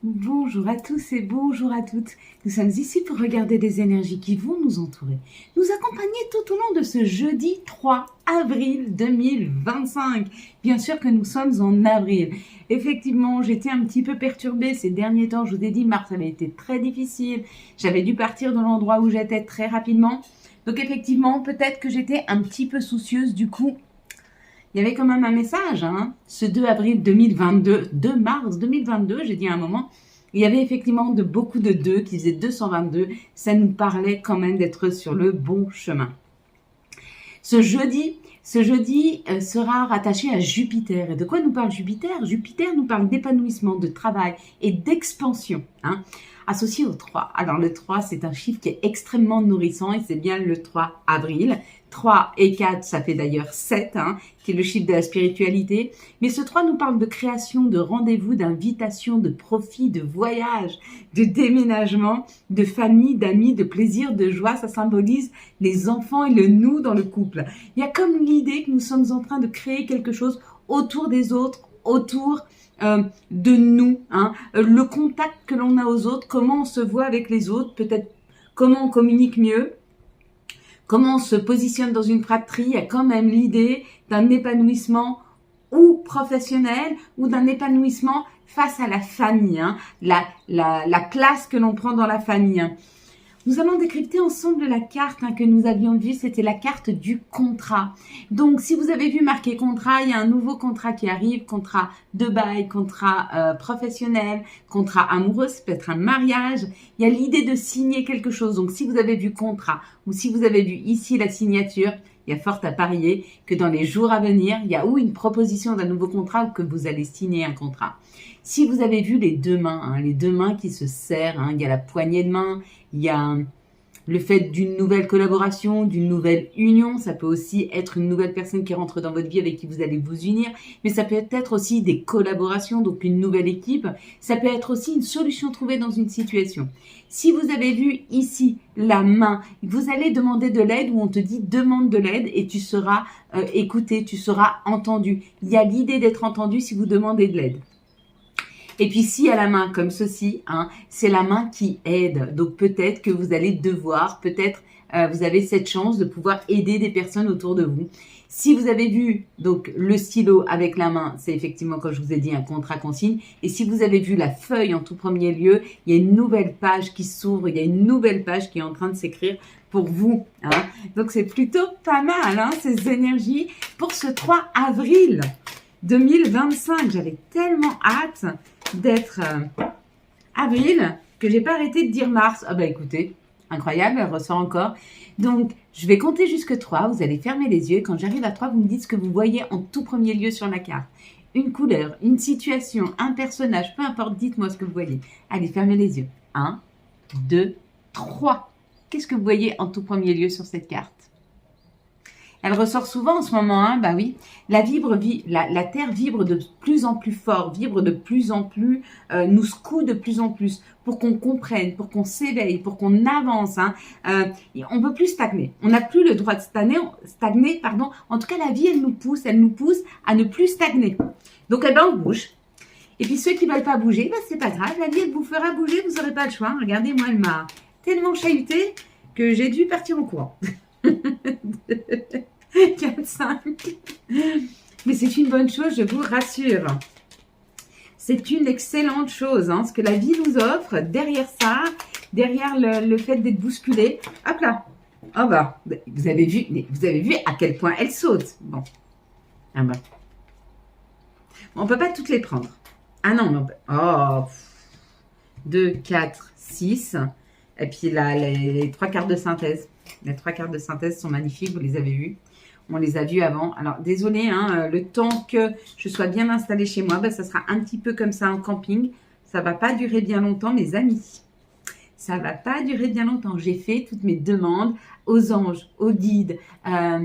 Bonjour à tous et bonjour à toutes. Nous sommes ici pour regarder les énergies qui vont nous entourer, nous accompagner tout au long de ce jeudi 3 avril 2025. Bien sûr que nous sommes en avril. Effectivement, j'étais un petit peu perturbée ces derniers temps. Je vous ai dit, mars avait été très difficile. J'avais dû partir de l'endroit où j'étais très rapidement. Donc effectivement, peut-être que j'étais un petit peu soucieuse du coup. Il y avait quand même un message, hein, ce 2 avril 2022, 2 mars 2022, j'ai dit à un moment, il y avait effectivement beaucoup de 2 qui faisaient 222, ça nous parlait quand même d'être sur le bon chemin. Ce jeudi sera rattaché à Jupiter. Et de quoi nous parle Jupiter? Jupiter nous parle d'épanouissement, de travail et d'expansion, hein, associé au 3. Alors le 3, c'est un chiffre qui est extrêmement nourrissant et c'est bien le 3 avril. 3 et 4, ça fait d'ailleurs 7, hein, qui est le chiffre de la spiritualité. Mais ce 3 nous parle de création, de rendez-vous, d'invitation, de profit, de voyage, de déménagement, de famille, d'amis, de plaisir, de joie. Ça symbolise les enfants et le nous dans le couple. Il y a comme l'idée que nous sommes en train de créer quelque chose autour des autres, autour de nous, hein, le contact que l'on a aux autres, comment on se voit avec les autres, peut-être comment on communique mieux, comment on se positionne dans une fratrie. Il y a quand même l'idée d'un épanouissement ou professionnel ou d'un épanouissement face à la famille, hein, la place que l'on prend dans la famille. Hein. Nous allons décrypter ensemble la carte que nous avions vue, c'était la carte du contrat. Donc, si vous avez vu marqué contrat, il y a un nouveau contrat qui arrive, contrat de bail, contrat professionnel, contrat amoureux, ça peut être un mariage. Il y a l'idée de signer quelque chose. Donc, si vous avez vu contrat ou si vous avez vu ici la signature, il y a fort à parier que dans les jours à venir, il y a ou une proposition d'un nouveau contrat ou que vous allez signer un contrat. Si vous avez vu les deux mains, hein, les deux mains qui se serrent, hein, il y a la poignée de main, il y a le fait d'une nouvelle collaboration, d'une nouvelle union. Ça peut aussi être une nouvelle personne qui rentre dans votre vie avec qui vous allez vous unir. Mais ça peut être aussi des collaborations, donc une nouvelle équipe. Ça peut être aussi une solution trouvée dans une situation. Si vous avez vu ici la main, vous allez demander de l'aide ou on te dit demande de l'aide et tu seras écouté, tu seras entendu. Il y a l'idée d'être entendu si vous demandez de l'aide. Et puis, si à la main comme ceci, hein, c'est la main qui aide. Donc, peut-être que vous allez devoir, peut-être vous avez cette chance de pouvoir aider des personnes autour de vous. Si vous avez vu donc le stylo avec la main, c'est effectivement, comme je vous ai dit, un contrat consigne. Et si vous avez vu la feuille en tout premier lieu, il y a une nouvelle page qui s'ouvre, il y a une nouvelle page qui est en train de s'écrire pour vous. Hein. Donc, c'est plutôt pas mal, hein, ces énergies pour ce 3 avril 2025. J'avais tellement hâte d'être avril que j'ai pas arrêté de dire mars. Ah bah écoutez, incroyable, elle ressort encore. Donc, je vais compter jusque 3. Vous allez fermer les yeux. Quand j'arrive à 3, vous me dites ce que vous voyez en tout premier lieu sur la carte. Une couleur, une situation, un personnage, peu importe, dites-moi ce que vous voyez. Allez, fermez les yeux. 1, 2, 3. Qu'est-ce que vous voyez en tout premier lieu sur cette carte? Elle ressort souvent en ce moment, hein, bah oui. La Terre vibre de plus en plus fort, vibre de plus en plus, nous secoue de plus en plus pour qu'on comprenne, pour qu'on s'éveille, pour qu'on avance. Hein. On ne peut plus stagner. On n'a plus le droit de stagner, pardon. En tout cas, la vie, elle nous pousse à ne plus stagner. Donc, eh ben, on bouge. Et puis, ceux qui ne veulent pas bouger, bah, c'est pas grave. La vie, elle vous fera bouger, vous n'aurez pas le choix. Regardez, moi, elle m'a tellement chahuté que j'ai dû partir en courant. 4, 5. Mais c'est une bonne chose, je vous rassure. C'est une excellente chose, hein, ce que la vie nous offre. Derrière ça, derrière le fait d'être bousculé, hop là. Oh bah, vous avez vu à quel point elle saute. Bon. Ah bah. On ne peut pas toutes les prendre. Ah non, non. Oh. 2, 4, 6. Et puis là, les 3 quarts de synthèse. Les 3 quarts de synthèse sont magnifiques, vous les avez vus. On les a vus avant. Alors, désolé, hein, le temps que je sois bien installée chez moi, ben, ça sera un petit peu comme ça en camping. Ça ne va pas durer bien longtemps, mes amis. Ça ne va pas durer bien longtemps. J'ai fait toutes mes demandes aux anges, aux guides, à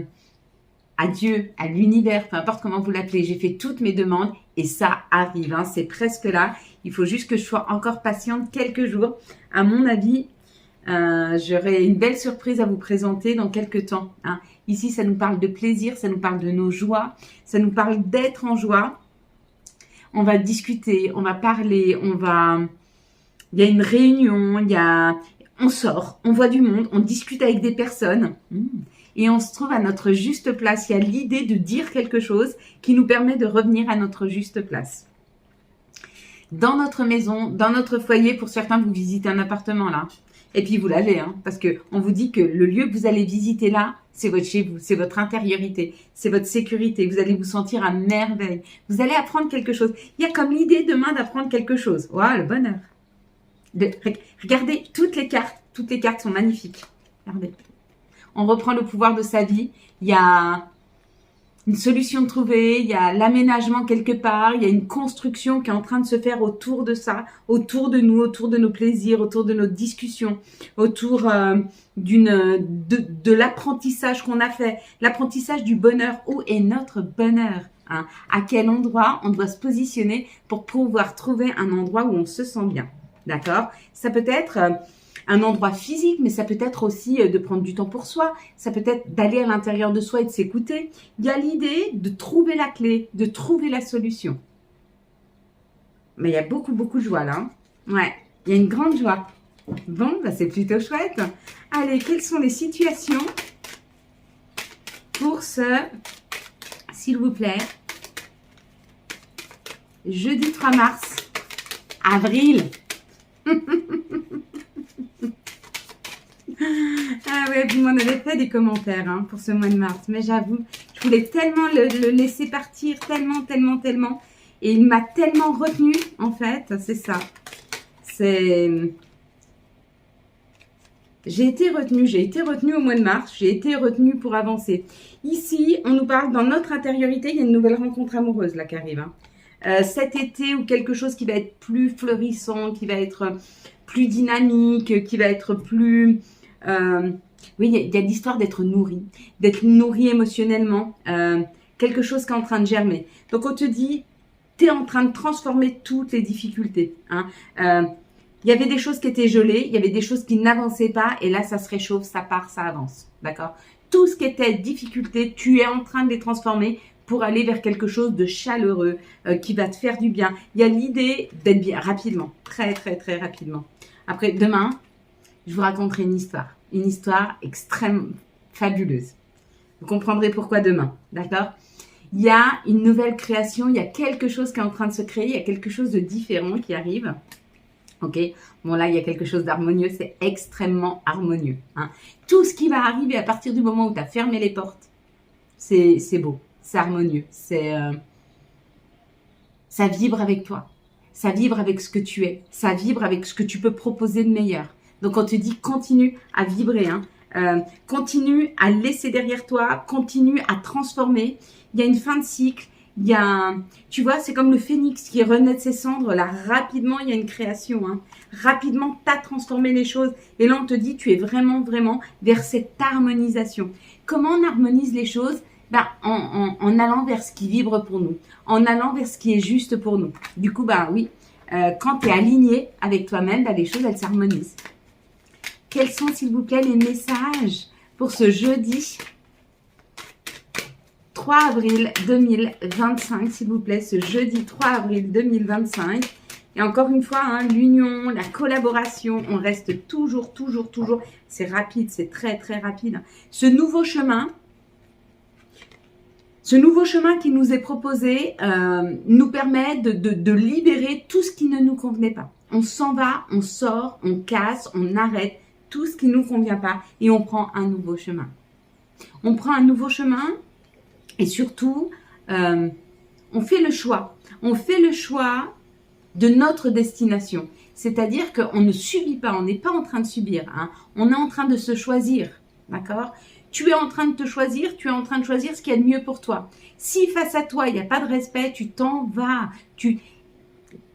Dieu, à l'univers, peu importe comment vous l'appelez. J'ai fait toutes mes demandes et ça arrive. Hein, c'est presque là. Il faut juste que je sois encore patiente quelques jours. À mon avis, j'aurai une belle surprise à vous présenter dans quelques temps. Hein. Ici, ça nous parle de plaisir, ça nous parle de nos joies, ça nous parle d'être en joie. On va discuter, on va parler, on va il y a une réunion, on sort, on voit du monde, on discute avec des personnes. Et on se trouve à notre juste place. Il y a l'idée de dire quelque chose qui nous permet de revenir à notre juste place. Dans notre maison, dans notre foyer, pour certains, vous visitez un appartement là. Et puis vous l'avez, hein, parce qu'on vous dit que le lieu que vous allez visiter là, c'est votre chez vous, c'est votre intériorité, c'est votre sécurité. Vous allez vous sentir à merveille. Vous allez apprendre quelque chose. Il y a comme l'idée demain d'apprendre quelque chose. Waouh, le bonheur. Regardez, toutes les cartes sont magnifiques. Regardez. On reprend le pouvoir de sa vie. Il y a une solution trouvée, il y a l'aménagement quelque part, il y a une construction qui est en train de se faire autour de ça, autour de nous, autour de nos plaisirs, autour de nos discussions, autour de l'apprentissage qu'on a fait, l'apprentissage du bonheur. Où est notre bonheur, hein? À quel endroit on doit se positionner pour pouvoir trouver un endroit où on se sent bien, d'accord? Ça peut être un endroit physique, mais ça peut être aussi de prendre du temps pour soi. Ça peut être d'aller à l'intérieur de soi et de s'écouter. Il y a l'idée de trouver la clé, de trouver la solution. Mais il y a beaucoup, beaucoup de joie là. Hein. Ouais, il y a une grande joie. Bon, bah c'est plutôt chouette. Allez, quelles sont les situations pour ce, s'il vous plaît, jeudi 3 mars, avril. Ah ouais, vous m'en avez fait des commentaires hein, pour ce mois de mars. Mais j'avoue, je voulais tellement le laisser partir, tellement. Et il m'a tellement retenu, en fait, c'est ça. J'ai été retenue au mois de mars, j'ai été retenue pour avancer. Ici, on nous parle, dans notre intériorité, il y a une nouvelle rencontre amoureuse là qui arrive. Hein. Cet été, ou quelque chose qui va être plus florissant, qui va être plus dynamique, qui va être plus... oui, il y a l'histoire d'être nourri émotionnellement, quelque chose qui est en train de germer. Donc, on te dit, tu es en train de transformer toutes les difficultés. Hein. Il y avait des choses qui étaient gelées, il y avait des choses qui n'avançaient pas, et là, ça se réchauffe, ça part, ça avance. D'accord? Tout ce qui était difficulté, tu es en train de les transformer pour aller vers quelque chose de chaleureux, qui va te faire du bien. Il y a l'idée d'être bien, rapidement, très rapidement. Après, demain, je vous raconterai une histoire extrêmement fabuleuse. Vous comprendrez pourquoi demain, d'accord? Il y a une nouvelle création, il y a quelque chose qui est en train de se créer, il y a quelque chose de différent qui arrive. Ok, bon là, il y a quelque chose d'harmonieux, c'est extrêmement harmonieux. Hein. Tout ce qui va arriver à partir du moment où tu as fermé les portes, c'est beau, c'est harmonieux, ça vibre avec toi, ça vibre avec ce que tu es, ça vibre avec ce que tu peux proposer de meilleur. Donc, on te dit, continue à vibrer, hein. Continue à laisser derrière toi, continue à transformer. Il y a une fin de cycle, tu vois, c'est comme le phénix qui renaît de ses cendres. Là, rapidement, il y a une création. Hein. Rapidement, tu as transformé les choses. Et là, on te dit, tu es vraiment vers cette harmonisation. Comment on harmonise les choses? En allant vers ce qui vibre pour nous, en allant vers ce qui est juste pour nous. Du coup, oui, quand tu es aligné avec toi-même, les choses, elles s'harmonisent. Quels sont, s'il vous plaît, les messages pour ce jeudi 3 avril 2025, s'il vous plaît, ce jeudi 3 avril 2025. Et encore une fois, hein, l'union, la collaboration, on reste toujours. C'est rapide, c'est très rapide. Ce nouveau chemin qui nous est proposé nous permet de libérer tout ce qui ne nous convenait pas. On s'en va, on sort, on casse, on arrête tout ce qui ne nous convient pas et on prend un nouveau chemin. On prend un nouveau chemin et surtout, on fait le choix. On fait le choix de notre destination. C'est-à-dire qu'on ne subit pas, on n'est pas en train de subir. Hein. On est en train de se choisir. D'accord ? Tu es en train de te choisir, tu es en train de choisir ce qui est de mieux pour toi. Si face à toi, il n'y a pas de respect, tu t'en vas.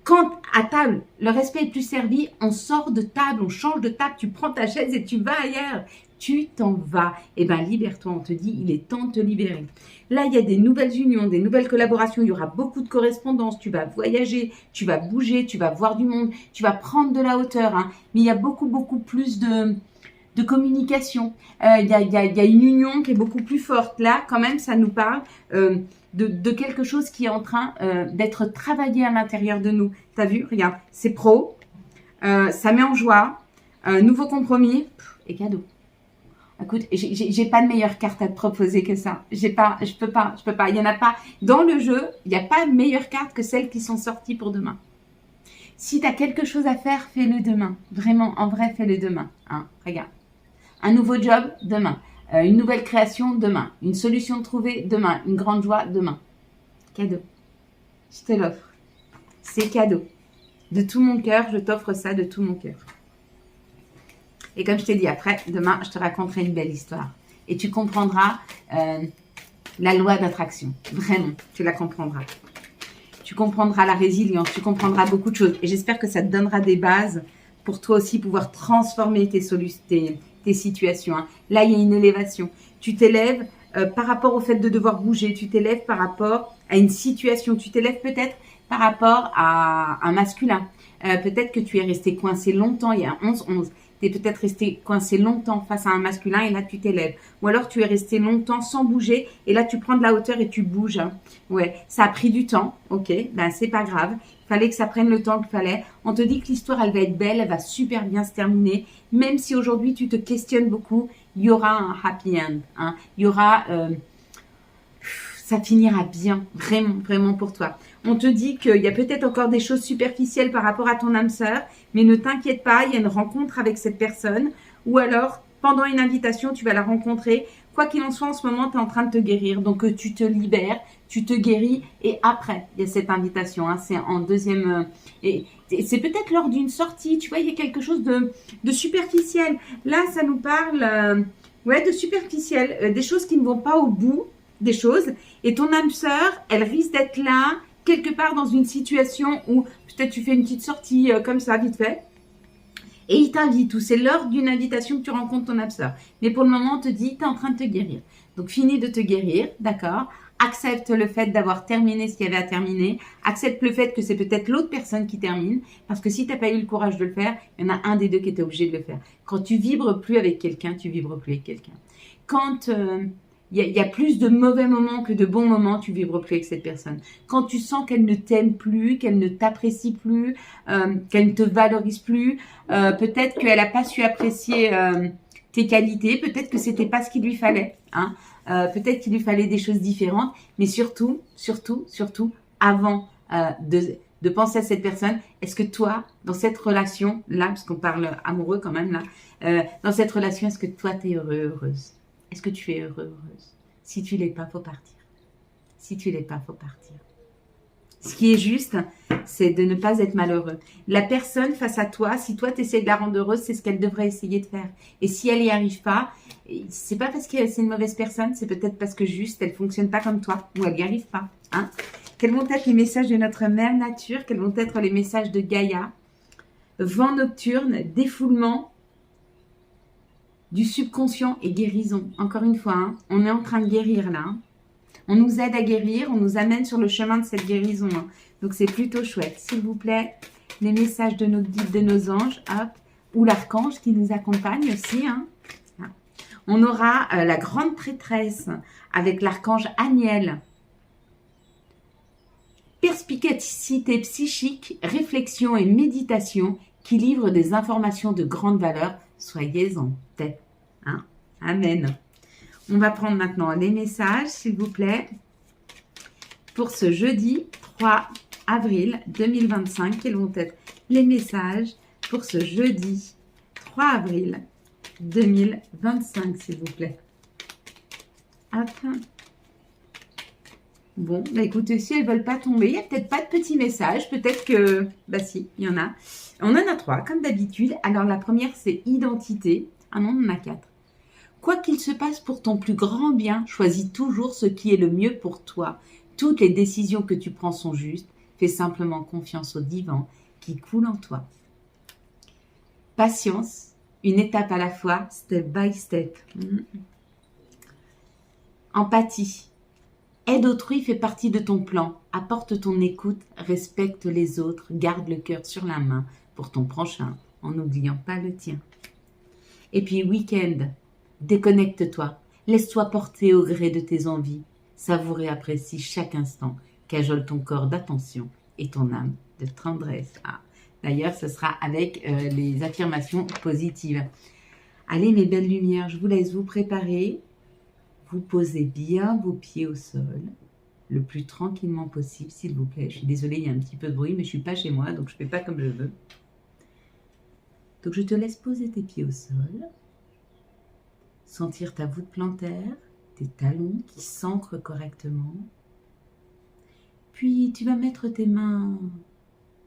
Quand à table, le respect est plus servi, on sort de table, on change de table, tu prends ta chaise et tu vas ailleurs. Tu t'en vas. Eh bien, libère-toi, on te dit, il est temps de te libérer. Là, il y a des nouvelles unions, des nouvelles collaborations, il y aura beaucoup de correspondances, tu vas voyager, tu vas bouger, tu vas voir du monde, tu vas prendre de la hauteur. Hein. Mais il y a beaucoup plus de communication. Il y a une union qui est beaucoup plus forte. Là, quand même, ça nous parle de quelque chose qui est en train d'être travaillé à l'intérieur de nous. T'as vu? Regarde, c'est pro. Ça met en joie. Nouveau compromis et cadeau. Écoute, j'ai pas de meilleure carte à te proposer que ça. Je peux pas. Il y en a pas. Dans le jeu, il n'y a pas de meilleure carte que celles qui sont sorties pour demain. Si tu as quelque chose à faire, fais-le demain. Vraiment, en vrai, fais-le demain. Hein, regarde. Un nouveau job, demain. Une nouvelle création, demain. Une solution trouvée, demain. Une grande joie, demain. Cadeau. Je te l'offre. C'est cadeau. De tout mon cœur, je t'offre ça de tout mon cœur. Et comme je t'ai dit, après, demain, je te raconterai une belle histoire. Et tu comprendras la loi d'attraction. Vraiment, tu la comprendras. Tu comprendras la résilience, tu comprendras beaucoup de choses. Et j'espère que ça te donnera des bases pour toi aussi pouvoir transformer tes situations. Hein. Là, il y a une élévation. Tu t'élèves par rapport au fait de devoir bouger. Tu t'élèves par rapport à une situation. Tu t'élèves peut-être par rapport à un masculin. Peut-être que tu es resté coincé longtemps. Il y a 11-11. Tu es peut-être resté coincé longtemps face à un masculin et là, tu t'élèves. Ou alors, tu es resté longtemps sans bouger et là, tu prends de la hauteur et tu bouges. Hein. Ouais, ça a pris du temps. Ok, ben c'est pas grave. Il fallait que ça prenne le temps qu'il fallait. On te dit que l'histoire, elle va être belle, elle va super bien se terminer. Même si aujourd'hui, tu te questionnes beaucoup, il y aura un happy end. Hein. Il y aura... ça finira bien, vraiment, vraiment pour toi. On te dit qu'il y a peut-être encore des choses superficielles par rapport à ton âme sœur, mais ne t'inquiète pas, il y a une rencontre avec cette personne, ou alors, pendant une invitation, tu vas la rencontrer. Quoi qu'il en soit, en ce moment, tu es en train de te guérir, donc tu te libères, tu te guéris, et après, il y a cette invitation, hein, c'est en deuxième... et c'est peut-être lors d'une sortie, tu vois, il y a quelque chose de superficiel. Là, ça nous parle de superficiel, des choses qui ne vont pas au bout, des choses, et ton âme sœur, elle risque d'être là, quelque part dans une situation où peut-être tu fais une petite sortie comme ça, vite fait, et il t'invite, ou c'est lors d'une invitation que tu rencontres ton âme sœur. Mais pour le moment, on te dit, tu es en train de te guérir. Donc, finis de te guérir, d'accord? Accepte le fait d'avoir terminé ce qu'il y avait à terminer. Accepte le fait que c'est peut-être l'autre personne qui termine, parce que si tu n'as pas eu le courage de le faire, il y en a un des deux qui était obligé de le faire. Quand tu vibres plus avec quelqu'un, tu vibres plus avec quelqu'un. Quand... il y a plus de mauvais moments que de bons moments, tu vibres plus avec cette personne. Quand tu sens qu'elle ne t'aime plus, qu'elle ne t'apprécie plus, qu'elle ne te valorise plus, peut-être qu'elle n'a pas su apprécier tes qualités, peut-être que c'était pas ce qu'il lui fallait. Hein. Peut-être qu'il lui fallait des choses différentes, mais surtout, avant de penser à cette personne, est-ce que toi, dans cette relation-là, parce qu'on parle amoureux quand même là, dans cette relation, est-ce que toi, tu es heureuse? Est-ce que tu es heureuse? Si tu l'es pas, faut partir. Si tu l'es pas, faut partir. Ce qui est juste, c'est de ne pas être malheureux. La personne face à toi, si toi tu essaies de la rendre heureuse, c'est ce qu'elle devrait essayer de faire. Et si elle n'y arrive pas, c'est pas parce que c'est une mauvaise personne, c'est peut-être parce que juste elle fonctionne pas comme toi ou elle n'y arrive pas. Hein? Quels vont être les messages de notre mère nature? Quels vont être les messages de Gaïa? Vent nocturne, défoulement du subconscient et guérison. Encore une fois, hein, on est en train de guérir là. Hein. On nous aide à guérir, on nous amène sur le chemin de cette guérison. Hein. Donc c'est plutôt chouette. S'il vous plaît, les messages de nos guides, de nos anges, hop, ou l'archange qui nous accompagne aussi. Hein. On aura la grande prêtresse avec l'archange Aniel. Perspicacité psychique, réflexion et méditation qui livrent des informations de grande valeur. Soyez en paix. Hein? Amen. On va prendre maintenant les messages, s'il vous plaît, pour ce jeudi 3 avril 2025. Quels vont être les messages pour ce jeudi 3 avril 2025, s'il vous plaît? Hop. Bon, bah écoutez, si elles ne veulent pas tomber, il n'y a peut-être pas de petits messages. Peut-être que... Bah si, il y en a. On en a 3, comme d'habitude. Alors, la première, c'est identité. Ah non, on en a 4. Quoi qu'il se passe pour ton plus grand bien, choisis toujours ce qui est le mieux pour toi. Toutes les décisions que tu prends sont justes. Fais simplement confiance au divin qui coule en toi. Patience, une étape à la fois, step by step. Empathie. Aide autrui fait partie de ton plan. Apporte ton écoute, respecte les autres, garde le cœur sur la main pour ton prochain, en n'oubliant pas le tien. Et puis week-end, déconnecte-toi, laisse-toi porter au gré de tes envies. Savoure et apprécie chaque instant, cajole ton corps d'attention et ton âme de tendresse. Ah, D'ailleurs, ce sera avec les affirmations positives. Allez, mes belles lumières, je vous laisse vous préparer. Vous posez bien vos pieds au sol, le plus tranquillement possible, s'il vous plaît. Je suis désolée, il y a un petit peu de bruit, mais je ne suis pas chez moi, donc je ne fais pas comme je veux. Donc, je te laisse poser tes pieds au sol, sentir ta voûte plantaire, tes talons qui s'ancrent correctement. Puis, tu vas mettre tes mains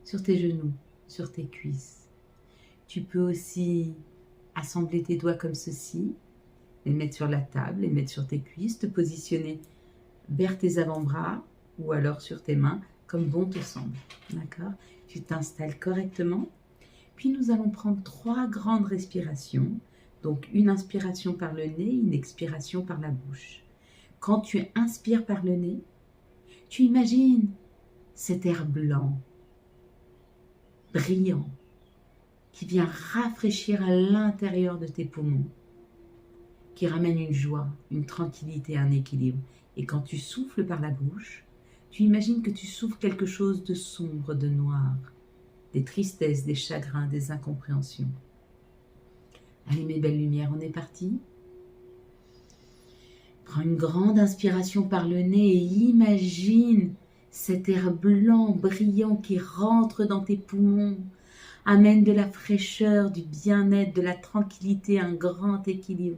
sur tes genoux, sur tes cuisses. Tu peux aussi assembler tes doigts comme ceci, les mettre sur la table, les mettre sur tes cuisses, te positionner vers tes avant-bras ou alors sur tes mains, comme bon te semble. D'accord? Tu t'installes correctement. Puis nous allons prendre 3 grandes respirations. Donc une inspiration par le nez, une expiration par la bouche. Quand tu inspires par le nez, tu imagines cet air blanc, brillant, qui vient rafraîchir à l'intérieur de tes poumons, qui ramène une joie, une tranquillité, un équilibre. Et quand tu souffles par la bouche, tu imagines que tu souffles quelque chose de sombre, de noir, des tristesses, des chagrins, des incompréhensions. Allez mes belles lumières, on est parti. Prends une grande inspiration par le nez et imagine cet air blanc, brillant qui rentre dans tes poumons, amène de la fraîcheur, du bien-être, de la tranquillité, un grand équilibre.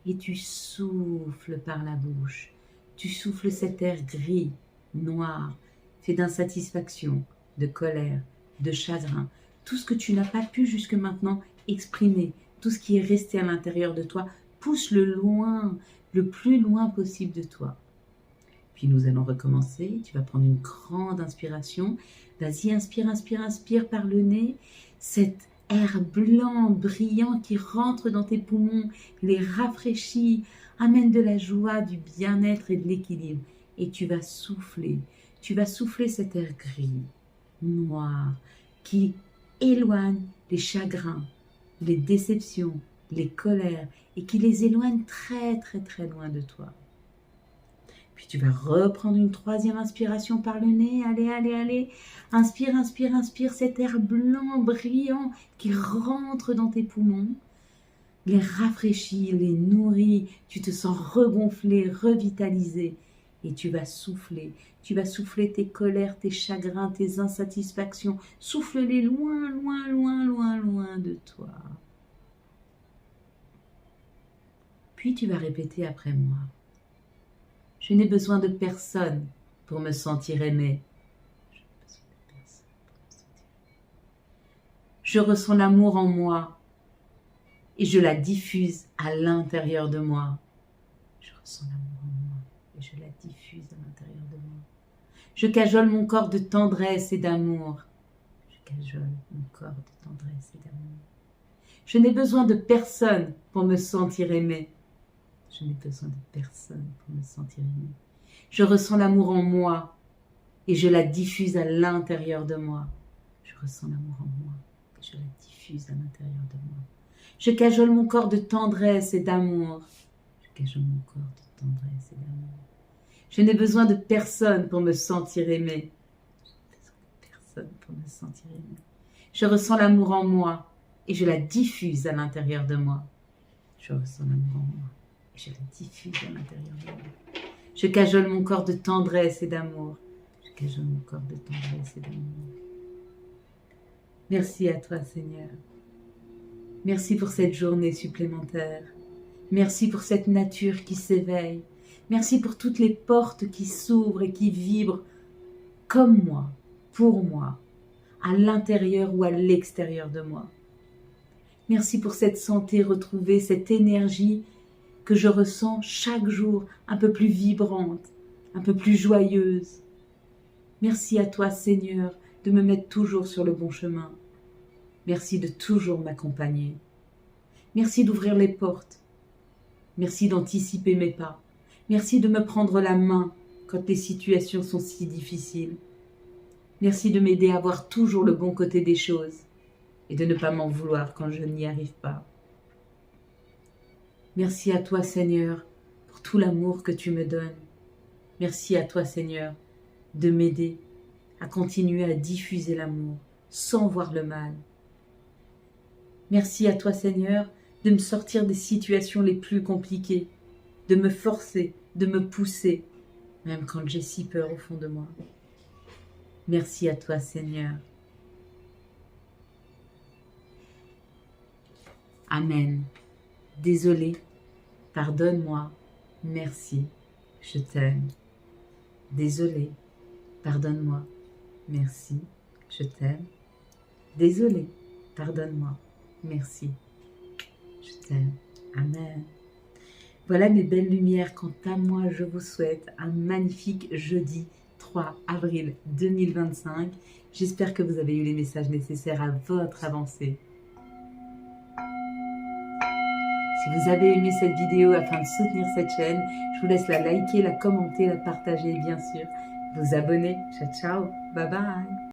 Et tu souffles par la bouche. Tu souffles cet air gris, noir, fait d'insatisfaction, de colère, de chagrin. Tout ce que tu n'as pas pu jusque maintenant exprimer, tout ce qui est resté à l'intérieur de toi, pousse-le loin, le plus loin possible de toi. Puis nous allons recommencer. Tu vas prendre une grande inspiration. Vas-y, inspire, inspire, inspire par le nez. Cet air blanc, brillant qui rentre dans tes poumons, les rafraîchit, amène de la joie, du bien-être et de l'équilibre. Et tu vas souffler cet air gris, noir, qui éloigne les chagrins, les déceptions, les colères, et qui les éloigne très très très loin de toi. Puis tu vas reprendre une 3e inspiration par le nez. Allez, allez, allez. Inspire, inspire, inspire cet air blanc, brillant qui rentre dans tes poumons. Les rafraîchit, les nourrit. Tu te sens regonflé, revitalisé. Et tu vas souffler. Tu vas souffler tes colères, tes chagrins, tes insatisfactions. Souffle-les loin, loin, loin, loin, loin de toi. Puis tu vas répéter après moi. Je n'ai besoin de personne pour me sentir aimé. Je ressens l'amour en moi et je la diffuse à l'intérieur de moi. Je ressens l'amour en moi et je la diffuse à l'intérieur de moi. Je cajole mon corps de tendresse et d'amour. Je cajole mon corps de tendresse et d'amour. Je n'ai besoin de personne pour me sentir aimé. Je n'ai besoin de personne pour me sentir aimé. Je ressens l'amour en moi et je la diffuse à l'intérieur de moi. Je ressens l'amour en moi et je la diffuse à l'intérieur de moi. Je cajole mon corps de tendresse et d'amour. Je cajole mon corps de tendresse et d'amour. Je n'ai besoin de personne pour me sentir aimé. Je n'ai besoin de personne pour me sentir aimé. Je ressens l'amour en moi et je la diffuse à l'intérieur de moi. Je ressens l'amour en moi. Je la diffuse à l'intérieur de moi. Je cajole mon corps de tendresse et d'amour. Je cajole mon corps de tendresse et d'amour. Merci à toi, Seigneur. Merci pour cette journée supplémentaire. Merci pour cette nature qui s'éveille. Merci pour toutes les portes qui s'ouvrent et qui vibrent comme moi, pour moi, à l'intérieur ou à l'extérieur de moi. Merci pour cette santé retrouvée, cette énergie que je ressens chaque jour un peu plus vibrante, un peu plus joyeuse. Merci à toi, Seigneur, de me mettre toujours sur le bon chemin. Merci de toujours m'accompagner. Merci d'ouvrir les portes. Merci d'anticiper mes pas. Merci de me prendre la main quand les situations sont si difficiles. Merci de m'aider à voir toujours le bon côté des choses et de ne pas m'en vouloir quand je n'y arrive pas. Merci à toi, Seigneur, pour tout l'amour que tu me donnes. Merci à toi, Seigneur, de m'aider à continuer à diffuser l'amour sans voir le mal. Merci à toi, Seigneur, de me sortir des situations les plus compliquées, de me forcer, de me pousser, même quand j'ai si peur au fond de moi. Merci à toi, Seigneur. Amen. Désolé, pardonne-moi, merci, je t'aime. Désolé, pardonne-moi, merci, je t'aime. Désolé, pardonne-moi, merci, je t'aime. Amen. Voilà mes belles lumières, quant à moi, je vous souhaite un magnifique jeudi 3 avril 2025. J'espère que vous avez eu les messages nécessaires à votre avancée. Si vous avez aimé cette vidéo afin de soutenir cette chaîne, je vous laisse la liker, la commenter, la partager et bien sûr vous abonner. Ciao, ciao, bye bye.